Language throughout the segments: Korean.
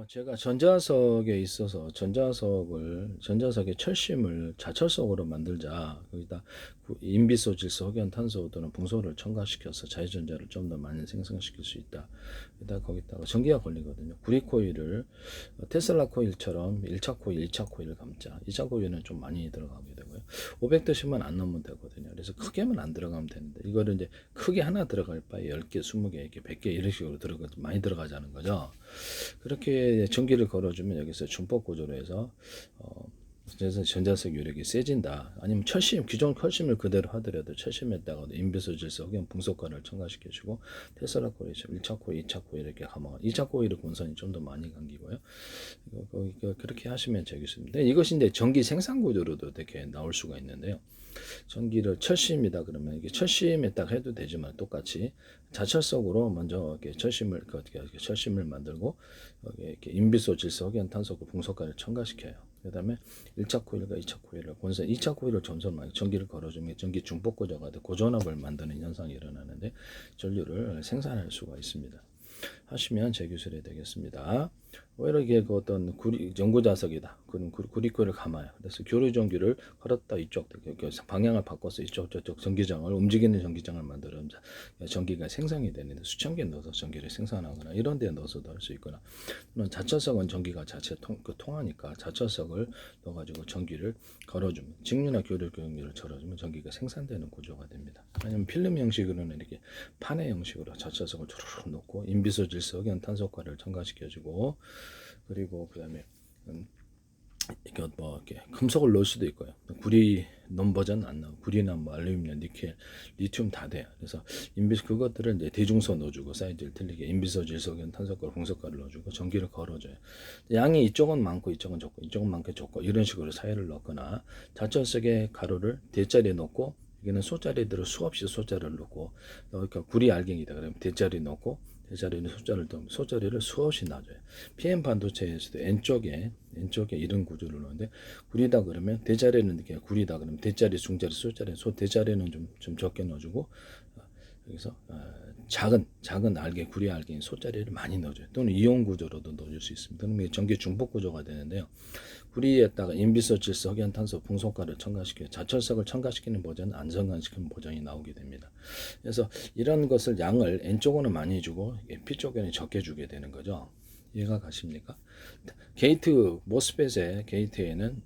제가 전자석에 있어서 전자석의 철심을 자철석으로 만들자. 거기다 인비소, 질소, 흑연, 탄소 또는 붕소를 첨가시켜서 자유전자를 좀 더 많이 생성시킬 수 있다. 거기다가 전기가 걸리거든요. 구리 코일을 테슬라 코일처럼 1차 코일, 2차 코일을 감자. 2차 코일은 좀 많이 들어가게 되고요. 500도씩만 안 넣으면 되거든요. 그래서 크게만 안 들어가면 되는데 이거를 이제 크게 하나 들어갈 바에 10개, 20개, 이렇게 100개 이런 식으로 많이 들어가자는 거죠. 그렇게 전기를 걸어주면 여기서 준법 구조로 해서 전자석 유력이 세진다. 아니면 철심, 기존 철심을 그대로 하더라도 철심에다가 인비소, 질소, 흑연, 붕소가를 첨가시켜주고 테슬라 코일, 1차 코일, 2차 코일 이렇게 가면 2차 코일의 본선이 좀 더 많이 감기고요. 그렇게 하시면 되겠습니다. 이것이 이제 전기 생산 구조로도 이렇게 나올 수가 있는데요. 전기를 철심이다 그러면 이게 철심에 딱 해도 되지만 똑같이 자철석으로 먼저 이렇게 철심을 만들고 이렇게 인비소, 질소, 흑연, 탄소, 붕소가를 첨가시켜요. 그다음에 1차 코일과 2차 코일을 본선 2차 코일을 점점 많이 전기를 걸어주면 전기 중폭 구조가 돼 고전압을 만드는 현상이 일어나는데 전류를 생산할 수가 있습니다. 하시면 재기술이 되겠습니다. 이렇게 그 어떤 전구 자석이다. 그럼 구리코를 감아요. 그래서 교류 전기를 걸었다 이쪽 방향을 바꿔서 이쪽 저쪽 전기장을 움직이는 전기장을 만들면 전기가 생성이 되는데 수천 개 넣어서 전기를 생산하거나 이런 데 넣어서도 할 수 있거나 또는 자철석은 전기가 자체 통하니까 자철석을 넣어가지고 전기를 걸어주면 직류나 교류 전기를 걸어주면 전기가 생산되는 구조가 됩니다. 아니면 필름 형식으로는 이렇게 판의 형식으로 자철석을 주르륵 놓고 인비소, 질소, 흑연, 탄소가를 첨가시켜주고 그리고 그다음에 이게 이렇게 금속을 넣을 수도 있고요. 구리 넘 버전 안 나오고 구리나 알루미늄, 니켈, 리튬 다 돼요. 그래서 인비소 그것들을 이제 대중소 넣어주고 사이즈를 틀리게 인비소, 질소, 흑연, 탄소가, 붕소가를 넣어주고 전기를 걸어줘요. 양이 이쪽은 많고 이쪽은 적고 이쪽은 많고 적고 이런 식으로 사이를 넣거나 자철석의 가루를 대자리에 넣고 여기는 소자리대로 수없이 소자리를 넣고 그러니까 구리 알갱이다 그러면 대자리 넣고 대자리는 소자리를 수없이 놔줘요. PM 반도체에서도 N쪽에 이런 구조를 넣는데 구리다 그러면 대자리는 이렇게 구리다 그러면 대자리, 중자리, 소자리, 대자리는 좀 적게 넣어주고 여기서 작은 알갱이, 구리 알갱이, 소자리를 많이 넣어줘요. 또는 이온 구조로도 넣어줄 수 있습니다. 그럼 이게 전기 중폭 구조가 되는데요. 구리에다가 인비소, 질소, 흑연, 탄소, 붕소가를 첨가시켜 자철석을 첨가시키는 버전, 안성간시키는 버전이 나오게 됩니다. 그래서 이런 것을 양을 N쪽으로는 많이 주고 P쪽에는 적게 주게 되는 거죠. 이해가 가십니까? 게이트 모스펫의 게이트에는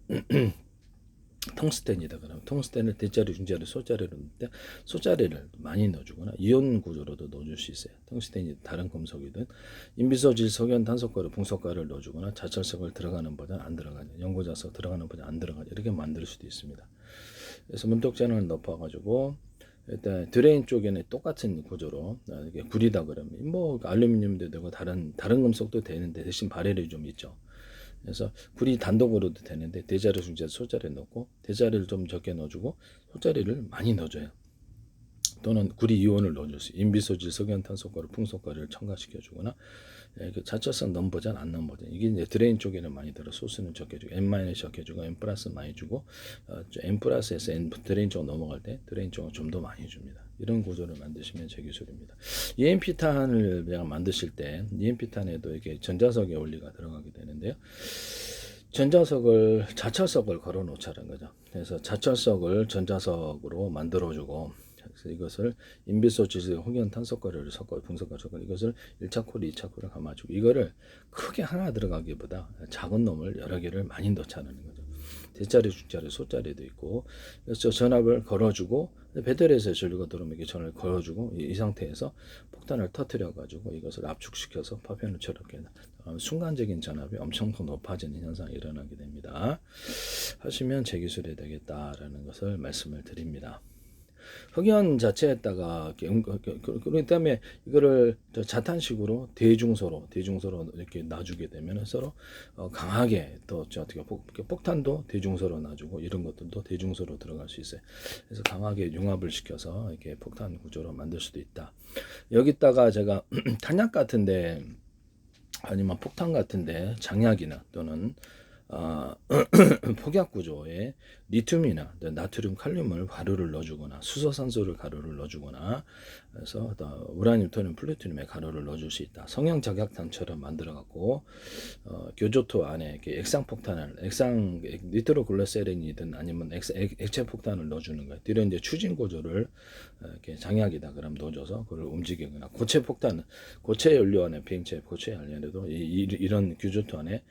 텅스텐이다 그러면 텅스텐을 대자리, 중자리, 소자리로 넣는데 소자리를 많이 넣어주거나 이온 구조로도 넣어줄 수 있어요. 텅스텐이 다른 금속이든 인비소, 질소, 흑연, 탄소가루, 붕소가루를 넣어주거나 자철석을 들어가는 버전 안 들어가냐, 연고자석 들어가는 버전 안 들어가냐 이렇게 만들 수도 있습니다. 그래서 문독자는 넣어가지고 일단 드레인 쪽에는 똑같은 구조로 이게 구리다 그러면 뭐 알루미늄도 되고 다른 금속도 되는데 대신 발열이 좀 있죠. 그래서 구리 단독으로도 되는데 대자리, 중자리, 소자리 넣고 대자리를 좀 적게 넣어주고 소자리를 많이 넣어줘요. 또는 구리 이온을 넣어줄 수 인비소, 질소, 흑연, 탄소가루, 붕소가루를 첨가시켜주거나 자철성 넘 버전, 안 넘 버전 이게 이제 드레인 쪽에는 많이 들어 소스는 적게 주고 N- 적게 주고 N+ 많이 주고 N+에서 드레인 쪽 넘어갈 때 드레인 쪽은 좀 더 많이 줍니다. 이런 구조를 만드시면 제 기술입니다. EMP 탄을 그냥 만드실 때 EMP 탄에도 이게 전자석의 원리가 들어가게 되는데요. 자철석을 걸어 놓자는 거죠. 그래서 자철석을 전자석으로 만들어주고 그래서 이것을 인비소, 질소, 흑연, 탄소가루를 섞어 붕소가루 섞어 이것을 1차 코일, 2차 코일을 감아주고 이거를 크게 하나 들어가기보다 작은 놈을 여러 개를 많이 넣자는 거죠. 대자리, 중자리, 소자리도 있고 그래서 전압을 걸어주고 배터리에서 전류가 들어오면 이게 전압을 걸어주고 이 상태에서 폭탄을 터뜨려 가지고 이것을 압축시켜서 파편을처럼 순간적인 전압이 엄청 더 높아지는 현상이 일어나게 됩니다. 하시면 제 기술이 되겠다라는 것을 말씀을 드립니다. 흑연 자체에다가 그다음에 이거를 자탄식으로 대중소로 이렇게 놔주게 되면 서로 강하게 또 어떻게 폭탄도 대중소로 놔주고 이런 것들도 대중소로 들어갈 수 있어요. 그래서 강하게 융합을 시켜서 이렇게 폭탄 구조로 만들 수도 있다. 여기다가 제가 탄약 같은데 아니면 폭탄 같은데 장약이나 또는 폭약 구조에 리튬이나 나트륨, 칼륨을 가루를 넣어주거나 수소산소를 가루를 넣어주거나 그래서 우라늄, 토륨, 플루토늄에 가루를 넣어줄 수 있다. 성형 작약탄처럼 만들어 갖고 교조토 안에 이렇게 액상 니트로글리세린이든 아니면 액체 폭탄을 넣어주는 거예요. 뒤로 이제 추진 구조를 이렇게 장약이다 그럼 넣어줘서 그걸 움직이거나 고체 연료 안에 비행체 고체 연료에도 이런 교조토 안에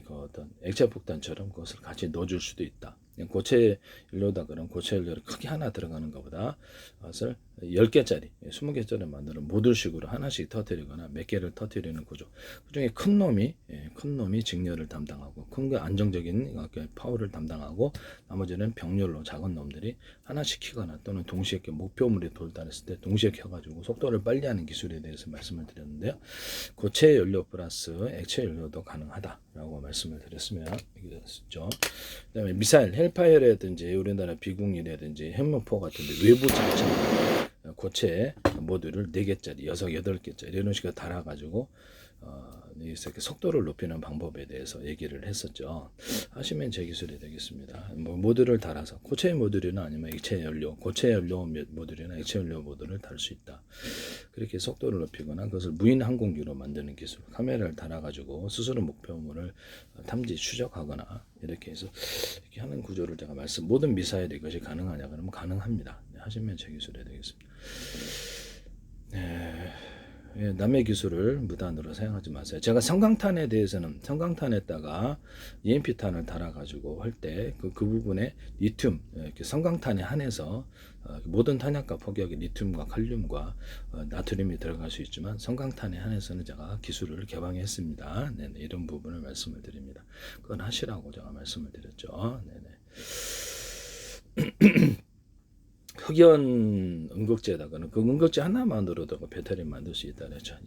그 어떤 액체 폭탄처럼 그것을 같이 넣어줄 수도 있다. 고체 연료다 그럼 고체 연료를 크게 하나 들어가는 것보다 그것을 10개짜리, 20개짜리 만드는 모듈식으로 하나씩 터뜨리거나 몇 개를 터뜨리는 구조. 그중에 큰 놈이 직렬을 담당하고 큰 거 안정적인 파워를 담당하고 나머지는 병렬로 작은 놈들이 하나씩 키거나 또는 동시에 목표물에 도달했을 때 동시에 켜가지고 속도를 빨리 하는 기술에 대해서 말씀을 드렸는데요. 고체 연료 플러스 액체 연료도 가능하다라고 말씀을 드렸으면 되겠죠. 그다음에 미사일, 헬파이어라든지 우리나라 비공이라든지 핵무포 같은데 외부 장착 고체 모듈을 4개짜리, 8개짜리 이런 식으로 달아가지고 이렇게 속도를 높이는 방법에 대해서 얘기를 했었죠. 하시면 제 기술이 되겠습니다. 모듈을 달아서 고체 모듈이나 아니면 액체 연료, 고체 연료 모듈이나 액체 연료 모듈을 달 수 있다. 그렇게 속도를 높이거나 그것을 무인 항공기로 만드는 기술, 카메라를 달아가지고 스스로 목표물을 탐지, 추적하거나 이렇게 해서 이렇게 하는 구조를 제가 모든 미사일이 이것이 가능하냐 그러면 가능합니다. 하시면 제 기술이 되겠습니다. 남의 기술을 무단으로 사용하지 마세요. 제가 성강탄에 대해서는 성강탄에다가 EMP탄을 달아가지고 할 때 그 부분에 리튬, 성강탄에 한해서 모든 탄약과 폭격에 리튬과 칼륨과 나트륨이 들어갈 수 있지만 성강탄에 한해서는 제가 기술을 개방했습니다. 네네, 이런 부분을 말씀을 드립니다. 그건 하시라고 제가 말씀을 드렸죠. 네네. 흑연 음극재다가는 그 음극재 하나만으로도 배터리 만들 수 있다 그랬죠.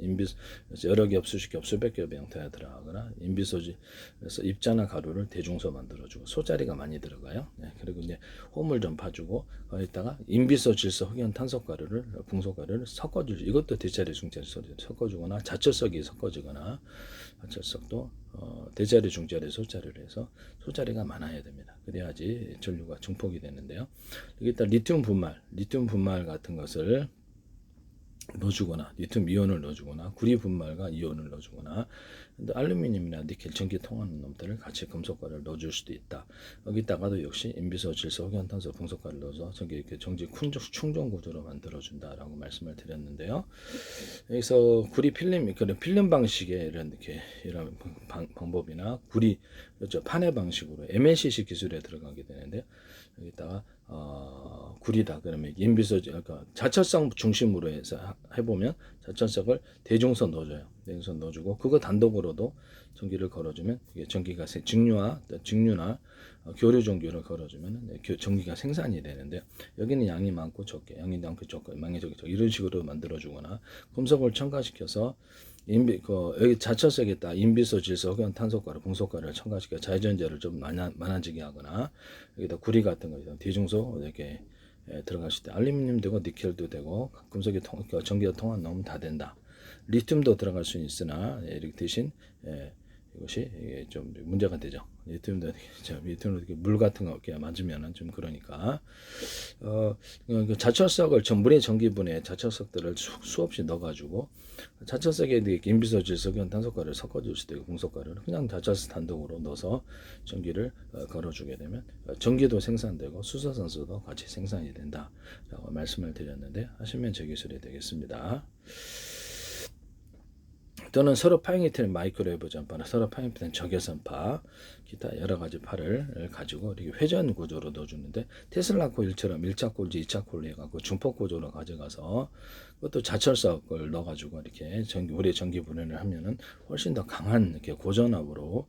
여러 겹, 수십 겹, 수백 겹의 형태가 들어가거나 인비소지에서 입자나 가루를 대중소 만들어주고 소자리가 많이 들어가요. 네, 그리고 이제 홈을 좀 파주고 거기다가 인비소, 질소, 흑연, 탄소가루를 붕소가루를 섞어주죠. 이것도 대자리, 중자리 섞어주거나 자철석이 섞어지거나 자철석도 대자리, 중자리, 소자리를 해서 소자리가 많아야 됩니다. 그래야지 전류가 증폭이 되는데요. 여기다 리튬 분말 같은 것을 넣어주거나 리튬 이온을 넣어주거나 구리 분말과 이온을 넣어주거나 근데 알루미늄이나 니켈 전기 통하는 놈들을 같이 금속가루를 넣어줄 수도 있다. 여기다가도 역시 인비소, 질소, 흑연, 탄소, 붕소가루를 넣어서 이렇게 정지 충전 구조로 만들어준다라고 말씀을 드렸는데요. 여기서 구리 필름, 그런 필름 방식의 이런 방법이나 구리 그렇죠 판의 방식으로 MLCC 기술에 들어가게 되는데요. 여기다가 구리다 그러면 인비소 그러니까 자철성 중심으로 해서 해보면 자철석을 대중선 넣어줘요. 대중선 넣어주고 그거 단독으로도 전기를 걸어주면 이게 전기가 직류나 교류 전기를 걸어주면 전기가 생산이 되는데 여기는 양이 많고 적게, 양이 많고 적게, 양이 적게 이런 식으로 만들어주거나 금속을 첨가시켜서 여기 자철석에다 인비소, 질소, 흑연, 탄소가루, 붕소가루를 첨가시켜 자유전자를 좀 많아지게 하거나 여기다 구리 같은 거 대중소 이렇게 들어갈 수 있다. 알루미늄 되고 니켈도 되고 금속이 전기가 통한 놈은 다 된다. 리튬도 들어갈 수는 있으나 이렇게 대신 이것이 좀 문제가 되죠. 리튬도 물 같은 거 맞으면은 좀 그러니까 자철석을 물의 전기분해 자철석들을 수없이 넣어가지고 자철석에 인비소, 질소, 흑연, 탄소가루를 섞어줄 수도 있고 붕소가루를 그냥 자철석 단독으로 넣어서 전기를 걸어주게 되면 전기도 생산되고 수소산소도 같이 생산이 된다라고 말씀을 드렸는데 하시면 제 기술이 되겠습니다. 또는 서로 파형이 마이크로웨이브 전파나 서로 파형이 적외선파 기타 여러 가지 파를 가지고 이렇게 회전 구조로 넣어주는데 테슬라 코일처럼 1차 콜지 2차 콜 해갖고 중폭 구조로 가져가서 그것도 자철석을 넣어가지고 이렇게 우리 전기 분해를 하면은 훨씬 더 강한 이렇게 고전압으로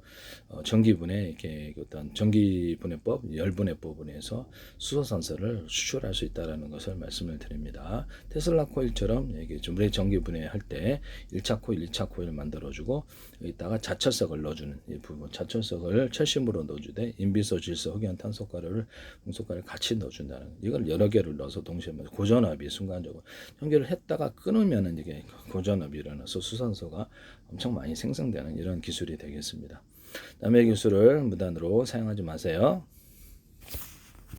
전기 분해 이렇게 어떤 전기 분해법, 열 분해법을 해서 수소산소를 수출할 수 있다라는 것을 말씀을 드립니다. 테슬라 코일처럼 이게 우리 전기 분해할 때 1차 코일, 2차 코일을 만들어주고 여기다가 자철석을 넣어주는 이 부분, 자철석을 철심으로 넣어주되 인비소, 질소, 흑연, 탄소가루를 붕소가루를 같이 넣어준다는 이걸 여러 개를 넣어서 동시에 고전압이 순간적으로 연결을 했다가 끊으면은 이게 고전압이 일어나서 수산소가 엄청 많이 생성되는 이런 기술이 되겠습니다. 남의 기술을 무단으로 사용하지 마세요.